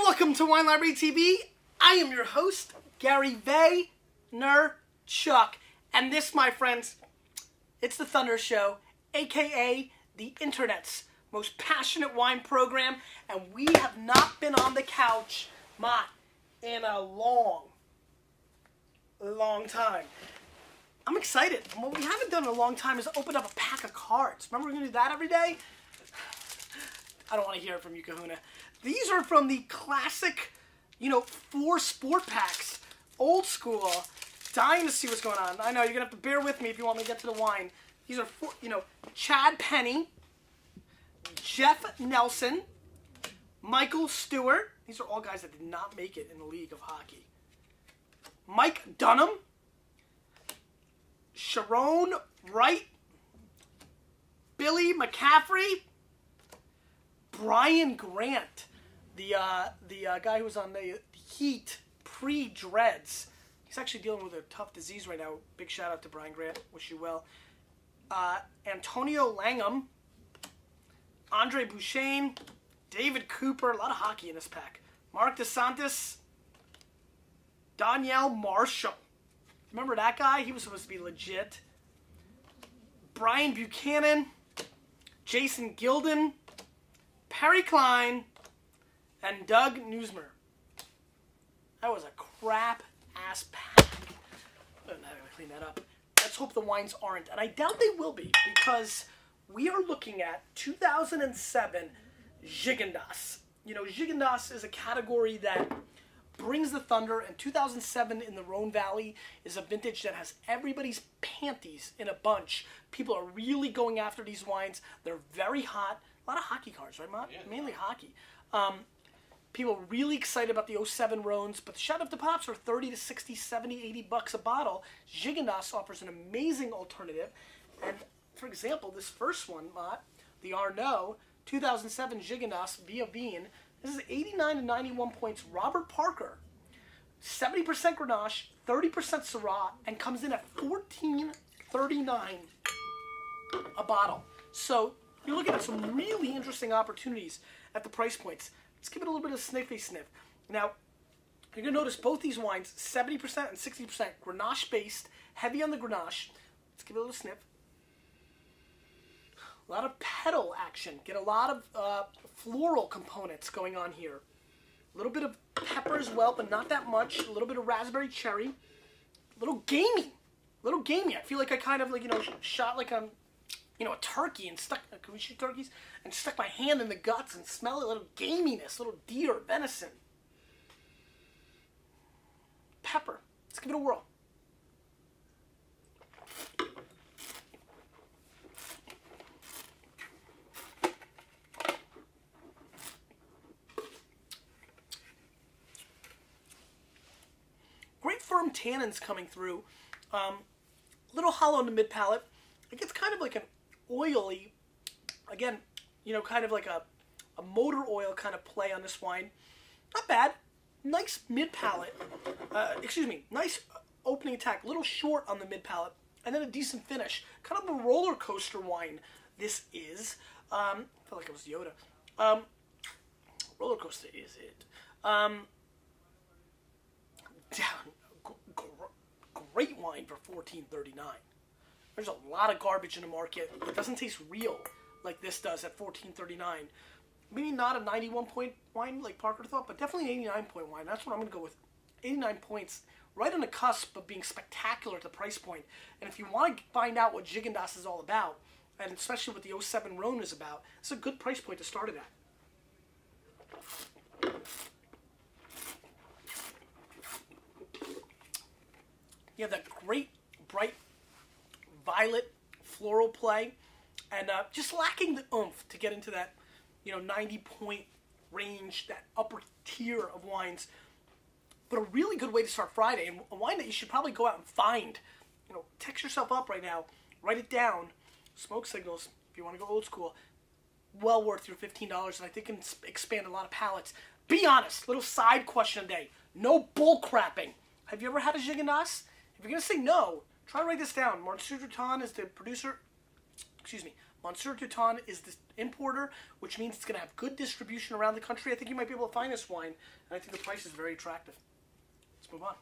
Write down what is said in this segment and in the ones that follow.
Welcome to Wine Library TV. I am your host, Gary Vaynerchuk. And this, my friends, it's the Thunder Show, aka the internet's most passionate wine program. And we have not been on the couch, in a long time. I'm excited. And what we haven't done in a long time is open up a pack of cards. Remember we're going to do that every day? I don't want to hear it from you, Kahuna. These are from the classic, 4 sport packs. Old school. Dying to see what's going on. I know, you're going to have to bear with me if you want me to get to the wine. These are, Chad Penny, Jeff Nelson, Michael Stewart. These are all guys that did not make it in the League of Hockey. Mike Dunham, Sharon Wright, Billy McCaffrey, Brian Grant, the guy who was on the Heat pre-Dreads. He's actually dealing with a tough disease right now. Big shout out to Brian Grant. Wish you well. Antonio Langham, Andre Bouchain, David Cooper. A lot of hockey in this pack. Mark DeSantis, Danielle Marshall. Remember that guy? He was supposed to be legit. Brian Buchanan, Jason Gilden, Perry Klein, and Doug Newsmer. That was a crap-ass pack. I don't know how to clean that up. Let's hope the wines aren't. And I doubt they will be, because we are looking at 2007 Gigondas. Gigondas is a category that brings the thunder, and 2007 in the Rhone Valley is a vintage that has everybody's panties in a bunch. People are really going after these wines. They're very hot. A lot of hockey cards, right, Mott? Yeah. Mainly hockey. People are really excited about the 07 Rhones, but the Shout Out to Pops are 30 to 60, 70, 80 bucks a bottle. Gigondas offers an amazing alternative. And, for example, this first one, Mott, the Arno 2007 Gigondas via Vien, this is 89 to 91 points. Robert Parker, 70% Grenache, 30% Syrah, and comes in at $14.39 a bottle. So you're looking at some really interesting opportunities at the price points. Let's give it a little bit of sniffy sniff. Now, you're going to notice both these wines, 70% and 60% Grenache-based, heavy on the Grenache. Let's give it a little sniff. A lot of petal action. Get a lot of floral components going on here. A little bit of pepper as well, but not that much. A little bit of raspberry cherry. A little gamey. I feel like I kind of shot like a turkey and stuck. Can we shoot turkeys? And stuck my hand in the guts and smell a little gaminess, a little deer, venison. Pepper. Let's give it a whirl. Great firm tannins coming through. Little hollow in the mid palate. It gets kind of like an oily, again, kind of like a motor oil kind of play on this wine. Not bad. Nice mid palate. Nice opening attack. A little short on the mid palate, and then a decent finish. Kind of a roller coaster wine. This is. I felt like it was Yoda. Roller coaster is it? Great wine for $14.39. There's a lot of garbage in the market. It doesn't taste real like this does at $14.39. Maybe not a 91-point wine like Parker thought, but definitely an 89-point wine. That's what I'm going to go with. 89 points, right on the cusp of being spectacular at the price point. And if you want to find out what Gigondas is all about, and especially what the 07 Rhone is about, it's a good price point to start it at. You have that great, bright, violet floral play, and just lacking the oomph to get into that 90-point range, that upper tier of wines. But a really good way to start Friday, and a wine that you should probably go out and find. Text yourself up right now, write it down. Smoke Signals, if you want to go old school, well worth your $15, and I think can expand a lot of palates. Be honest, little side question today. No bull crapping. Have you ever had a Gigondas? If you're going to say no, try to write this down. Martin Sudreton is the producer. Monsieur Touton is the importer, which means it's going to have good distribution around the country. I think you might be able to find this wine, and I think the price is very attractive. Let's move on.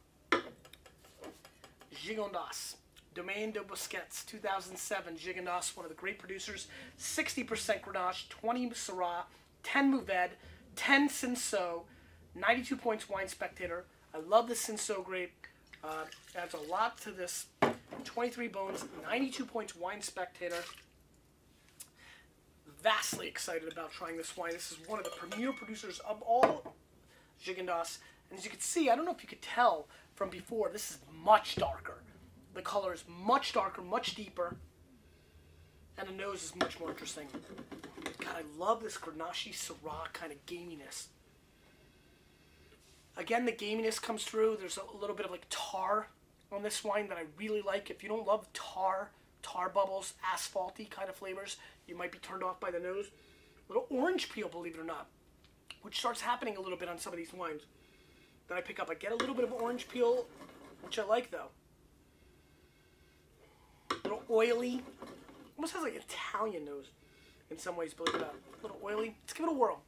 Gigondas, Domaine de Busquets, 2007. Gigondas, one of the great producers. 60% Grenache, 20 Syrah, 10 Mourvèdre, 10 Cinsault, 92 points Wine Spectator. I love the Cinsault grape. Adds a lot to this. 23 bones, 92 points Wine Spectator. Vastly excited about trying this wine. This is one of the premier producers of all Gigondas. And as you can see, I don't know if you could tell from before, this is much darker. The color is much darker, much deeper. And the nose is much more interesting. God, I love this Grenache Syrah kind of gaminess. Again, the gaminess comes through. There's a little bit of like tar on this wine that I really like. If you don't love tar bubbles, asphalty kind of flavors, you might be turned off by the nose. A little orange peel, believe it or not, which starts happening a little bit on some of these wines that I pick up. I get a little bit of orange peel, which I like though. A little oily. Almost has like an Italian nose in some ways, believe it or not. A little oily. Let's give it a whirl.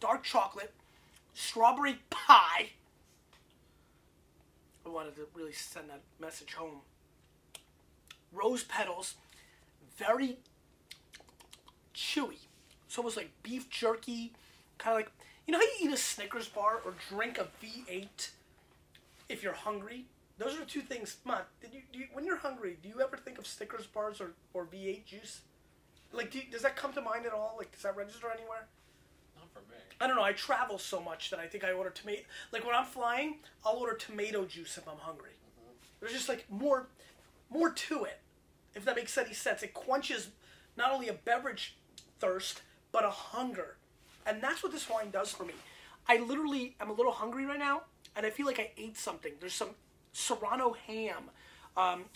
Dark chocolate, strawberry pie. I wanted to really send that message home. Rose petals, very chewy. It's almost like beef jerky, kind of like, you know how you eat a Snickers bar or drink a V8 if you're hungry? Those are the two things. Come on, when you're hungry, do you ever think of Snickers bars or V8 juice? Like, does that come to mind at all? Like, does that register anywhere? For me. I don't know. I travel so much that I think I order tomato. Like when I'm flying, I'll order tomato juice if I'm hungry. There's just like more to it, if that makes any sense. It quenches not only a beverage thirst, but a hunger. And that's what this wine does for me. I literally am a little hungry right now, and I feel like I ate something. There's some Serrano ham,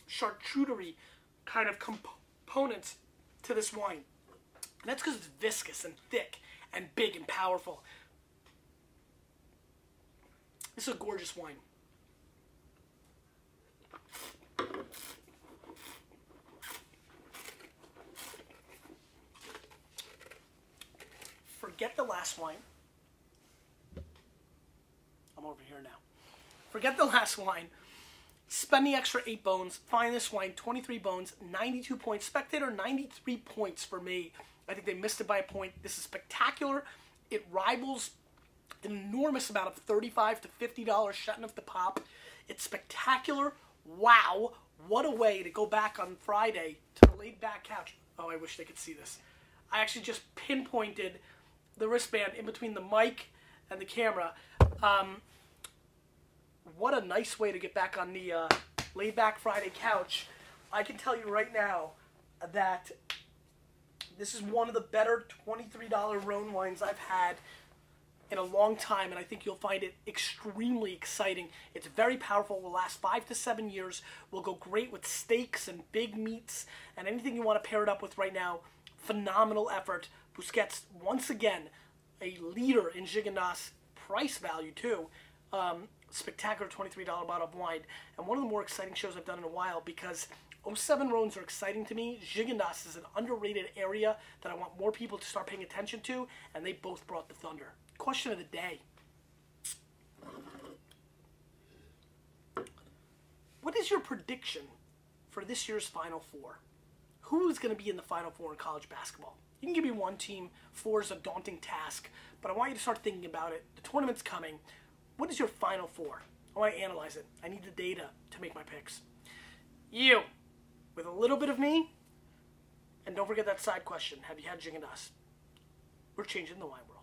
charcuterie kind of components to this wine. And that's because it's viscous and thick and big and powerful. This is a gorgeous wine. Forget the last wine. I'm over here now. Forget the last wine. Spend the extra 8 bones. Find this wine, 23 bones, 92 points. Spectator, 93 points for me. I think they missed it by a point. This is spectacular. It rivals an enormous amount of $35 to $50 Chateauneuf de Pape. It's spectacular. Wow. What a way to go back on Friday to the laid back couch. Oh, I wish they could see this. I actually just pinpointed the wristband in between the mic and the camera. What a nice way to get back on the laid back Friday couch. I can tell you right now that this is one of the better $23 Rhone wines I've had in a long time, and I think you'll find it extremely exciting. It's very powerful, will last 5 to 7 years, will go great with steaks and big meats, and anything you want to pair it up with right now. Phenomenal effort. Busquets, once again, a leader in Gigondas price value too. Spectacular $23 bottle of wine, and one of the more exciting shows I've done in a while, because 07 Rhones are exciting to me. Gigondas is an underrated area that I want more people to start paying attention to, and they both brought the thunder. Question of the day. What is your prediction for this year's Final Four? Who is going to be in the Final Four in college basketball? You can give me one team. 4 is a daunting task, but I want you to start thinking about it. The tournament's coming. What is your Final Four? I want to analyze it. I need the data to make my picks. You, with a little bit of me, and don't forget that side question. Have you had Gigondas? We're changing the wine world.